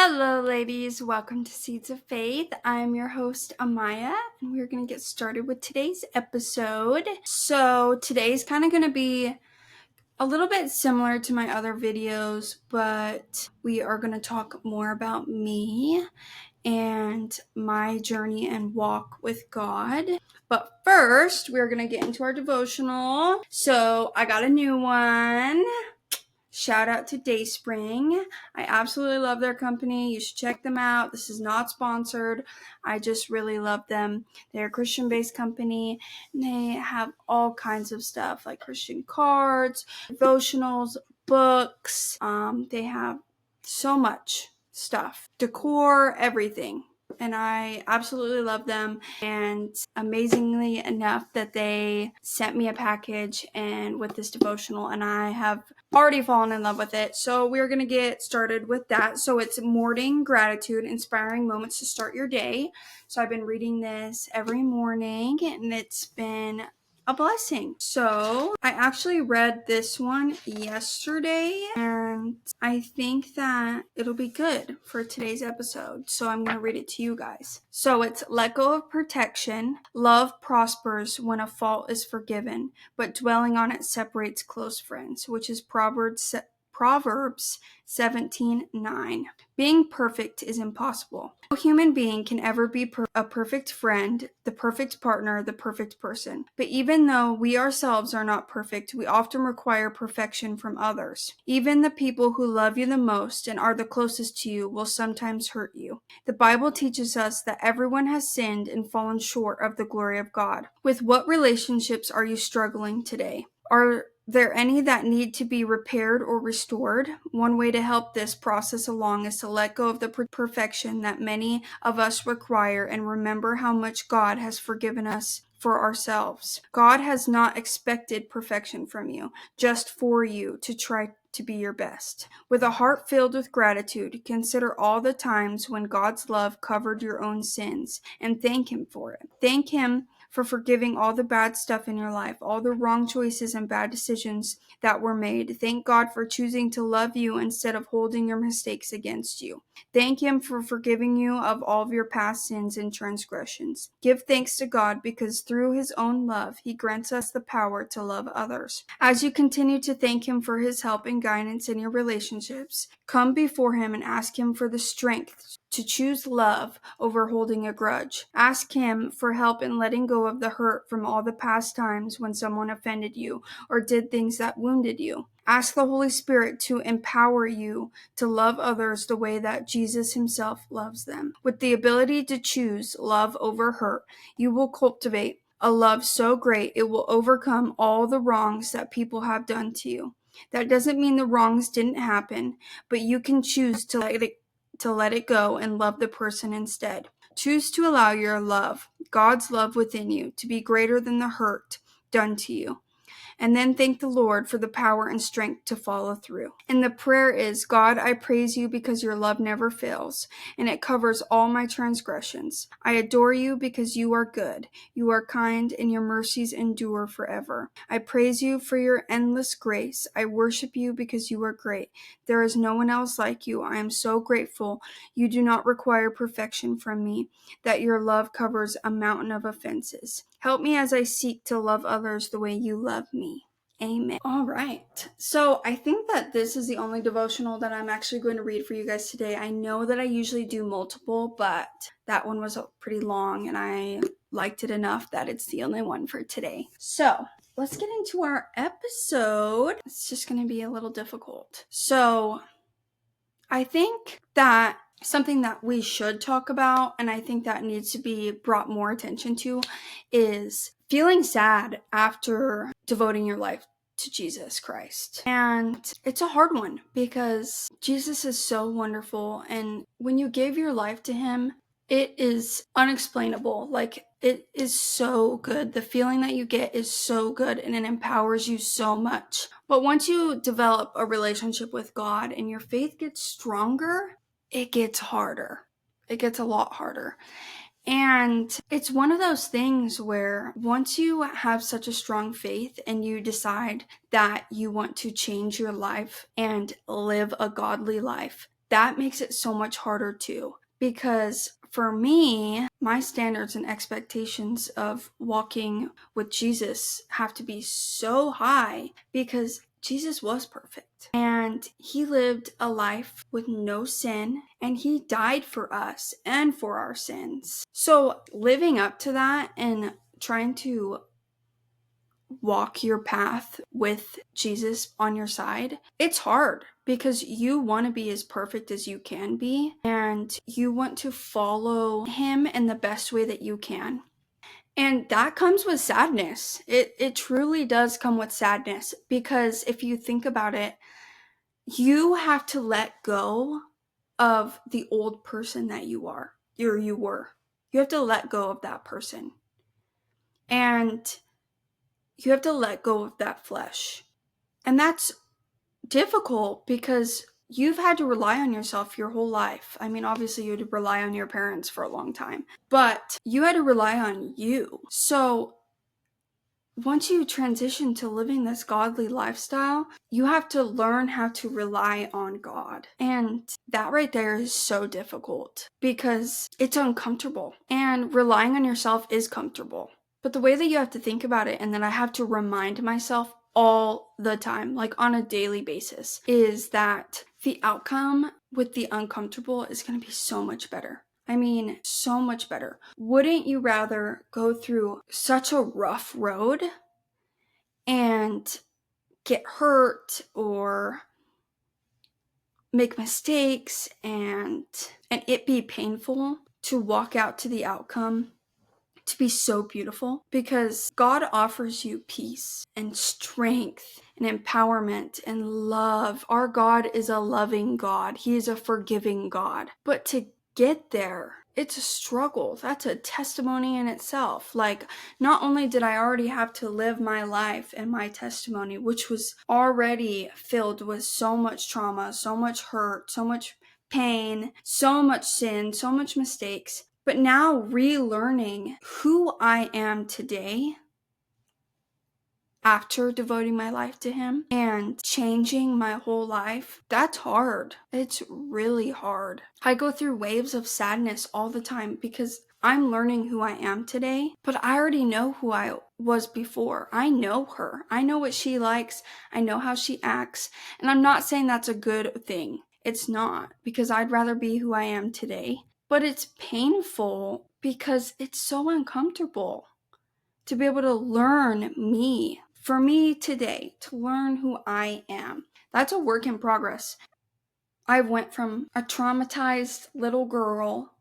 Hello, ladies. Welcome to Seeds of Faith. I'm your host, Amaya, and we're going to get started with today's episode. So, today's kind of going to be a little bit similar to my other videos, but we are going to talk more about me and my journey and walk with God. But first, we're going to get into our devotional. So, I got a new one. Shout out to Dayspring. I absolutely love their company. You should check them out. This is not sponsored. I just really love them. They're a Christian-based company, and they have all kinds of stuff like Christian cards, devotionals, books. They have so much stuff, decor, everything. And I absolutely love them, and amazingly enough that they sent me a package and with this devotional, and I have already fallen in love with it. So we're going to get started with that. So it's morning gratitude, inspiring moments to start your day. So I've been reading this every morning, and it's been a blessing. So I actually read this one yesterday, and I think that it'll be good for today's episode. So I'm going to read it to you guys. So it's let go of protection. Love prospers when a fault is forgiven, but dwelling on it separates close friends, which is Proverbs 17:9. Being perfect is impossible. No human being can ever be a perfect friend, the perfect partner, the perfect person. But even though we ourselves are not perfect, we often require perfection from others. Even the people who love you the most and are the closest to you will sometimes hurt you. The Bible teaches us that everyone has sinned and fallen short of the glory of God. With what relationships are you struggling today? Are there any that need to be repaired or restored? One way to help this process along is to let go of the perfection that many of us require and remember how much God has forgiven us for ourselves. God has not expected perfection from you, just for you to try to be your best. With a heart filled with gratitude, consider all the times when God's love covered your own sins and thank Him for it. Thank Him for forgiving all the bad stuff in your life, all the wrong choices and bad decisions that were made. Thank God for choosing to love you instead of holding your mistakes against you. Thank Him for forgiving you of all of your past sins and transgressions. Give thanks to God because through His own love, He grants us the power to love others. As you continue to thank Him for His help and guidance in your relationships, come before Him and ask Him for the strength to choose love over holding a grudge. Ask Him for help in letting go of the hurt from all the past times when someone offended you or did things that wounded you. Ask the Holy Spirit to empower you to love others the way that Jesus Himself loves them. With the ability to choose love over hurt, you will cultivate a love so great it will overcome all the wrongs that people have done to you. That doesn't mean the wrongs didn't happen, but you can choose to let it go and love the person instead. Choose to allow your love, God's love within you, to be greater than the hurt done to you. And then thank the Lord for the power and strength to follow through. And the prayer is, God, I praise you because your love never fails, and it covers all my transgressions. I adore you because you are good, you are kind, and your mercies endure forever. I praise you for your endless grace. I worship you because you are great. There is no one else like you. I am so grateful you do not require perfection from me, that your love covers a mountain of offenses. Help me as I seek to love others the way you love me. Amen. All right. So I think that this is the only devotional that I'm actually going to read for you guys today. I know that I usually do multiple, but that one was pretty long and I liked it enough that it's the only one for today. So let's get into our episode. It's just going to be a little difficult. So I think that something that we should talk about, and I think that needs to be brought more attention to, is feeling sad after devoting your life to Jesus Christ. And it's a hard one because Jesus is so wonderful, and when you gave your life to Him, it is unexplainable. Like, it is so good. The feeling that you get is so good, and it empowers you so much. But once you develop a relationship with God and your faith gets stronger, it gets harder. It gets a lot harder. And it's one of those things where once you have such a strong faith and you decide that you want to change your life and live a godly life, that makes it so much harder too. Because for me, my standards and expectations of walking with Jesus have to be so high because Jesus was perfect and he lived a life with no sin and he died for us and for our sins. So living up to that and trying to walk your path with Jesus on your side, it's hard because you want to be as perfect as you can be and you want to follow him in the best way that you can. And that comes with sadness. It truly does come with sadness because if you think about it, you have to let go of the old person that you are or you were. You have to let go of that person. And you have to let go of that flesh. And that's difficult because you've had to rely on yourself your whole life. I mean, obviously you had to rely on your parents for a long time, but you had to rely on you. So once you transition to living this godly lifestyle, you have to learn how to rely on God. And that right there is so difficult because it's uncomfortable. And relying on yourself is comfortable. But the way that you have to think about it, and that I have to remind myself all the time, like on a daily basis, is that the outcome with the uncomfortable is going to be so much better. I mean, so much better. Wouldn't you rather go through such a rough road and get hurt or make mistakes and it be painful to walk out to the outcome to be so beautiful? Because God offers you peace and strength and empowerment and love. Our God is a loving God. He is a forgiving God. But to get there, it's a struggle. That's a testimony in itself. Like, not only did I already have to live my life and my testimony, which was already filled with so much trauma, so much hurt, so much pain, so much sin, so much mistakes, but now relearning who I am today after devoting my life to him and changing my whole life, that's hard. It's really hard. I go through waves of sadness all the time because I'm learning who I am today, but I already know who I was before. I know her. I know what she likes. I know how she acts. And I'm not saying that's a good thing. It's not, because I'd rather be who I am today. But it's painful because it's so uncomfortable to be able to learn me. For me today, to learn who I am. That's a work in progress. I went from a traumatized little girl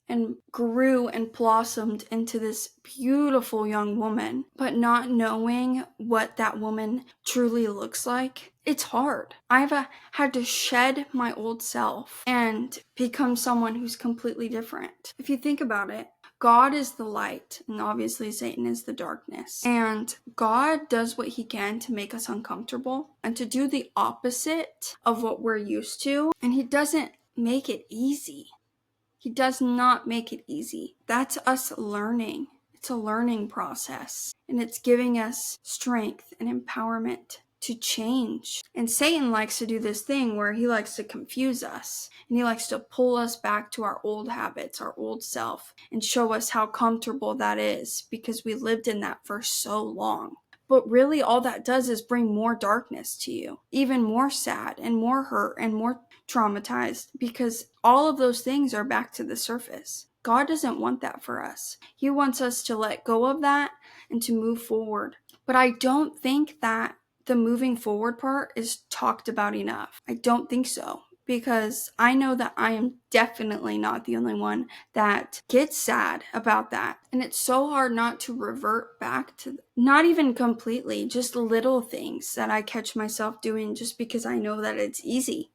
and grew and blossomed into this beautiful young woman, but not knowing what that woman truly looks like, it's hard. I've had to shed my old self and become someone who's completely different. If you think about it, God is the light, and obviously Satan is the darkness. And God does what he can to make us uncomfortable and to do the opposite of what we're used to. And he doesn't make it easy. He does not make it easy. That's us learning. It's a learning process. And it's giving us strength and empowerment to change. And Satan likes to do this thing where he likes to confuse us. And he likes to pull us back to our old habits, our old self, and show us how comfortable that is because we lived in that for so long. But really all that does is bring more darkness to you, even more sad and more hurt and more traumatized, because all of those things are back to the surface. God doesn't want that for us. He wants us to let go of that and to move forward. But I don't think that the moving forward part is talked about enough. I don't think so. Because I know that I am definitely not the only one that gets sad about that. And it's so hard not to revert back to, not even completely, just little things that I catch myself doing just because I know that it's easy.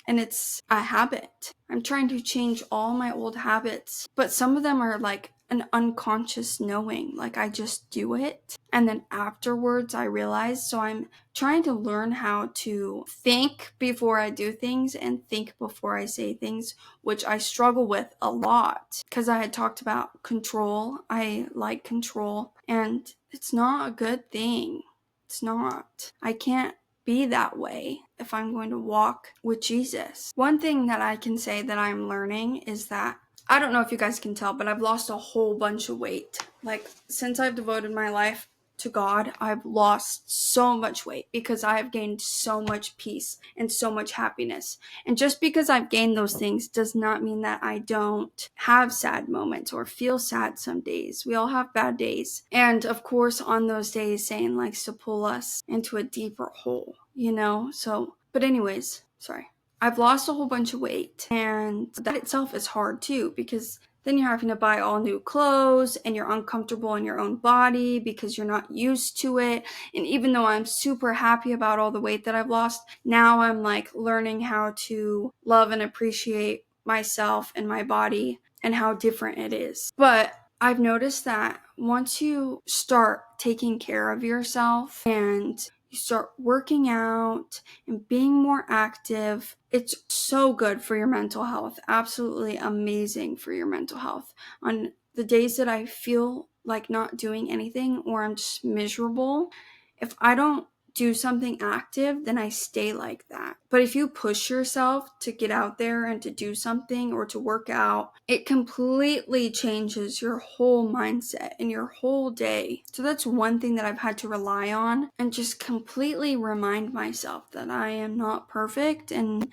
And it's a habit. I'm trying to change all my old habits, but some of them are like an unconscious knowing, like I just do it. And then afterwards I realize, so I'm trying to learn how to think before I do things and think before I say things, which I struggle with a lot because I had talked about control. I like control and it's not a good thing. It's not. I can't be that way if I'm going to walk with Jesus. One thing that I can say that I'm learning is that, I don't know if you guys can tell, but I've lost a whole bunch of weight. Like, since I've devoted my life to God, I've lost so much weight because I have gained so much peace and so much happiness. And just because I've gained those things does not mean that I don't have sad moments or feel sad some days. We all have bad days. And of course, on those days, Satan likes to pull us into a deeper hole, So, but anyways, sorry. I've lost a whole bunch of weight, and that itself is hard too, because then you're having to buy all new clothes and you're uncomfortable in your own body because you're not used to it. And even though I'm super happy about all the weight that I've lost, now I'm like learning how to love and appreciate myself and my body and how different it is. But I've noticed that once you start taking care of yourself and you start working out and being more active, it's so good for your mental health. Absolutely amazing for your mental health. On the days that I feel like not doing anything or I'm just miserable, if I don't do something active, then I stay like that. But if you push yourself to get out there and to do something or to work out, it completely changes your whole mindset and your whole day. So that's one thing that I've had to rely on, and just completely remind myself that I am not perfect and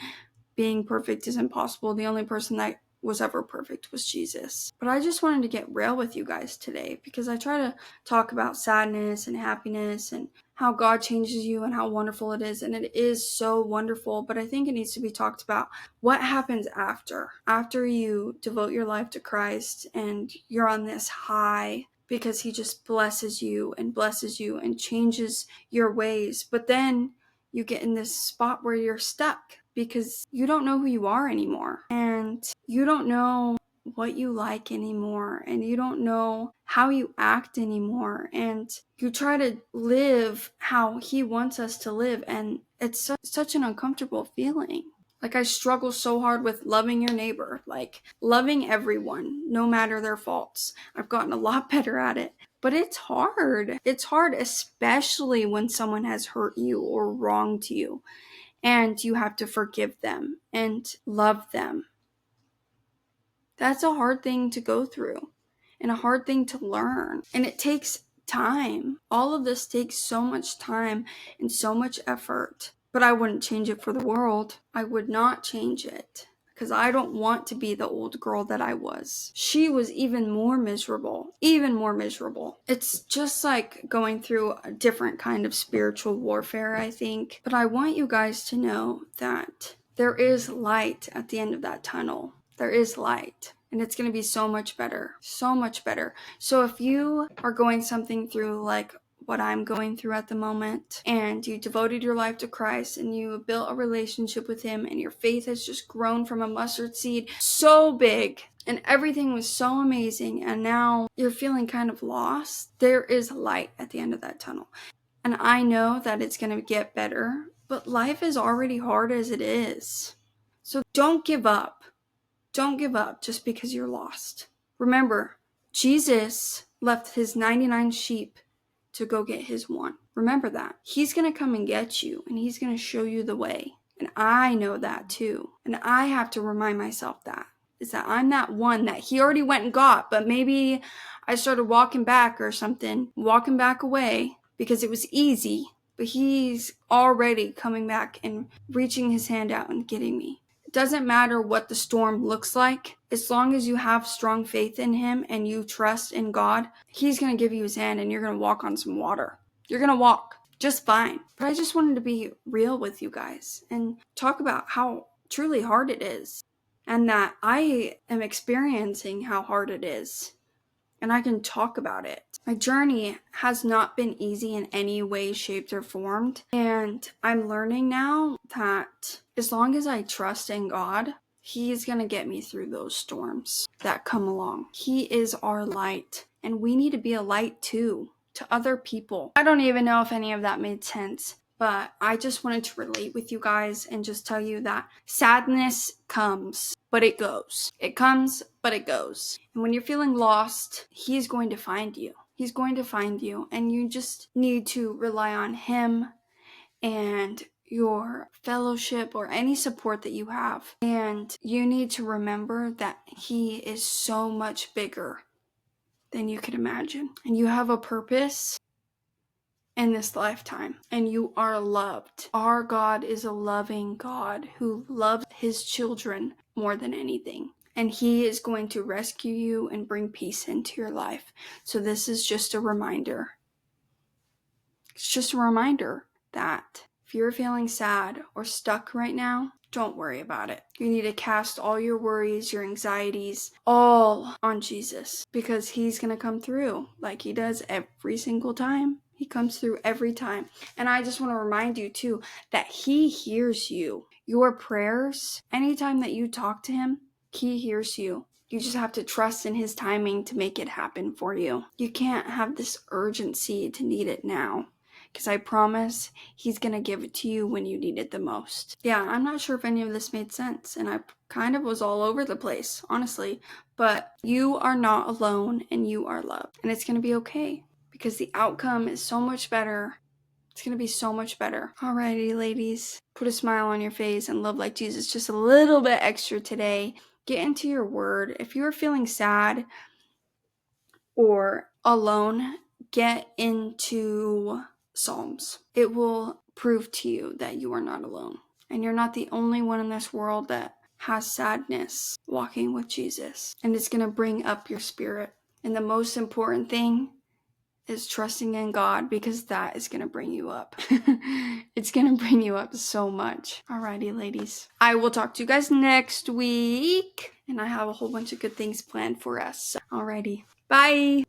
being perfect is impossible. The only person that was ever perfect was Jesus. But I just wanted to get real with you guys today because I try to talk about sadness and happiness and how God changes you and how wonderful it is. And it is so wonderful, but I think it needs to be talked about. What happens after you devote your life to Christ and you're on this high because he just blesses you and changes your ways. But then you get in this spot where you're stuck because you don't know who you are anymore, and you don't know what you like anymore, and you don't know how you act anymore, and you try to live how he wants us to live, and it's such an uncomfortable feeling. Like, I struggle so hard with loving your neighbor, like loving everyone, no matter their faults. I've gotten a lot better at it. But it's hard. It's hard, especially when someone has hurt you or wronged you, and you have to forgive them and love them. That's a hard thing to go through and a hard thing to learn. And it takes time. All of this takes so much time and so much effort. But I wouldn't change it for the world. I would not change it, because I don't want to be the old girl that I was. She was even more miserable. It's just like going through a different kind of spiritual warfare, I think. But I want you guys to know that there is light at the end of that tunnel. There is light. And it's going to be so much better. So much better. So if you are going something through like what I'm going through at the moment, and you devoted your life to Christ and you built a relationship with him, and your faith has just grown from a mustard seed so big and everything was so amazing, and now you're feeling kind of lost, there is light at the end of that tunnel. And I know that it's going to get better, but life is already hard as it is. So don't give up. Don't give up just because you're lost. Remember, Jesus left his 99 sheep to go get his one. Remember that. He's going to come and get you, and he's going to show you the way. And I know that too. And I have to remind myself that. Is that I'm that one that he already went and got, but maybe I started walking back or something, walking back away because it was easy. But he's already coming back and reaching his hand out and getting me. It doesn't matter what the storm looks like. As long as you have strong faith in him and you trust in God, he's going to give you his hand and you're going to walk on some water. You're going to walk just fine. But I just wanted to be real with you guys and talk about how truly hard it is, and that I am experiencing how hard it is, and I can talk about it. My journey has not been easy in any way, shaped, or formed, and I'm learning now that as long as I trust in God, he's going to get me through those storms that come along. He is our light, and we need to be a light too to other people. I don't even know if any of that made sense, but I just wanted to relate with you guys and just tell you that sadness comes, but it goes. It comes, but it goes. And when you're feeling lost, he's going to find you. He's going to find you, and you just need to rely on him and your fellowship or any support that you have. And you need to remember that He is so much bigger than you could imagine. And you have a purpose in this lifetime, and you are loved. Our God is a loving God who loves His children more than anything. And He is going to rescue you and bring peace into your life. So this is just a reminder. It's just a reminder that if you're feeling sad or stuck right now, don't worry about it. You need to cast all your worries, your anxieties, all on Jesus, because He's going to come through like He does every single time. He comes through every time. And I just want to remind you too that He hears you. Your prayers, anytime that you talk to Him, He hears you. You just have to trust in His timing to make it happen for you. You can't have this urgency to need it now, because I promise He's going to give it to you when you need it the most. Yeah, I'm not sure if any of this made sense, and I kind of was all over the place, honestly, but you are not alone and you are loved, and it's going to be okay, because the outcome is so much better. It's going to be so much better. Alrighty, ladies, put a smile on your face and love like Jesus just a little bit extra today. Get into your word. If you're feeling sad or alone, get into Psalms. It will prove to you that you are not alone. And you're not the only one in this world that has sadness walking with Jesus. And it's going to bring up your spirit. And the most important thing is trusting in God, because that is going to bring you up. It's going to bring you up so much. Alrighty, ladies. I will talk to you guys next week. And I have a whole bunch of good things planned for us. Alrighty. Bye.